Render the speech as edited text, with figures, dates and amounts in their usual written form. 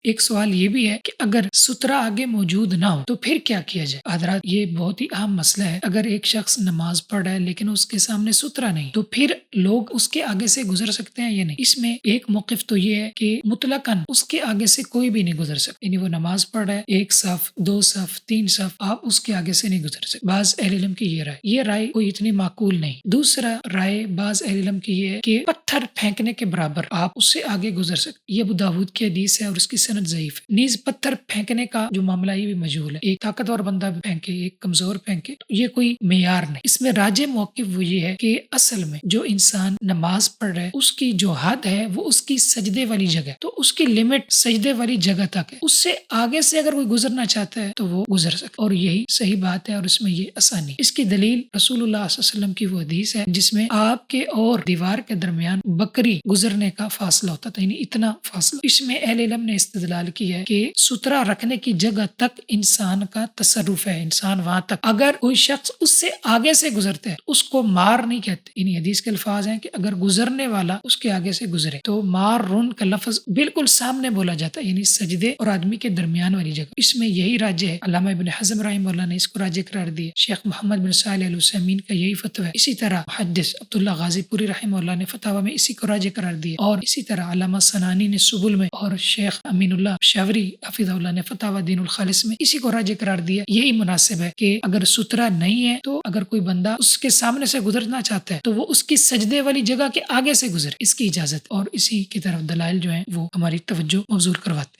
ایک سوال یہ بھی ہے کہ اگر سترہ آگے موجود نہ ہو تو پھر کیا کیا جائے؟ حضرات یہ بہت ہی اہم مسئلہ ہے۔ اگر ایک شخص نماز پڑھ رہا ہے لیکن اس کے سامنے سترہ نہیں تو پھر لوگ اس کے آگے سے گزر سکتے ہیں یا نہیں؟ اس میں ایک موقف تو یہ ہے کہ مطلقاً اس کے آگے سے کوئی بھی نہیں گزر سکتا، یعنی وہ نماز پڑھ رہا ہے، ایک صف، دو صف، تین صف، آپ اس کے آگے سے نہیں گزر سکتے۔ بعض اہل علم کی یہ رائے کوئی اتنی معقول نہیں۔ دوسرا رائے بعض اہل علم کی یہ ہے کہ پتھر پھینکنے کے برابر آپ اس سے آگے گزر سکتے۔ یہ ابو داؤد کی حدیث ہے اور اس کی سند ضعیف ہے۔ نیز پتھر پھینکنے کا جو معاملہ یہ بھی مجہول ہے، ایک طاقتور بندہ پھینکے، ایک کمزور پھینکے، تو یہ کوئی معیار نہیں۔ اس میں راجح موقف وہ یہ ہے کہ اصل میں جو انسان نماز پڑھ رہا ہے اس کی جو حد ہے وہ اس کی سجدے والی جگہ، تو اس کی لمٹ سجدے والی جگہ تک ہے، اس سے آگے سے اگر کوئی گزرنا چاہتا ہے تو وہ گزر سکتا، اور یہی صحیح بات ہے اور اس میں یہ آسانی۔ اس کی دلیل رسول اللہ صلی اللہ علیہ وسلم کی وہ حدیث ہے جس میں آپ کے اور دیوار کے درمیان بکری گزرنے کا فاصلہ ہوتا تھا، یعنی اتنا فاصلہ۔ اس میں اہل علم نے استدلال کی ہے کہ سترہ رکھنے کی جگہ تک انسان کا تصرف ہے، انسان وہاں تک، اگر کوئی شخص اس سے آگے سے گزرتا ہے اس کو مار نہیں کہتے، یعنی حدیث کے الفاظ ہیں کہ اگر گزرنے والا اس کے آگے سے گزرے تو مار رن کا لفظ بالکل سامنے بولا جاتا ہے، یعنی سجدے اور آدمی کے درمیان والی جگہ۔ اس میں یہی راجح ہے، علامہ ابن حزم رحمہ اللہ نے اس کو راجح قرار دیا، شیخ محمد بن صالح العثیمین کا یہی فتوی ہے، اسی طرح محدث عبداللہ غازی پوری رحمہ اللہ نے فتاوی میں اسی کو راجح قرار دیا، اور اسی طرح علامہ سنانی نے سبل میں، اور شیخ امین اللہ شاوری حفظہ اللہ نے فتاوی دین الخالص میں اسی کو راجح قرار دیا۔ یہی مناسب ہے کہ اگر سترہ نہیں ہے تو اگر کوئی بندہ اس کے سامنے سے گزرنا چاہتا ہے تو وہ اس کی سجدے والی جگہ کے آگے سے گزرے، اس کی اجازت، اور اسی کی طرف دلائل جو ہیں وہ ہماری توجہ مبذول کرواتے ہیں۔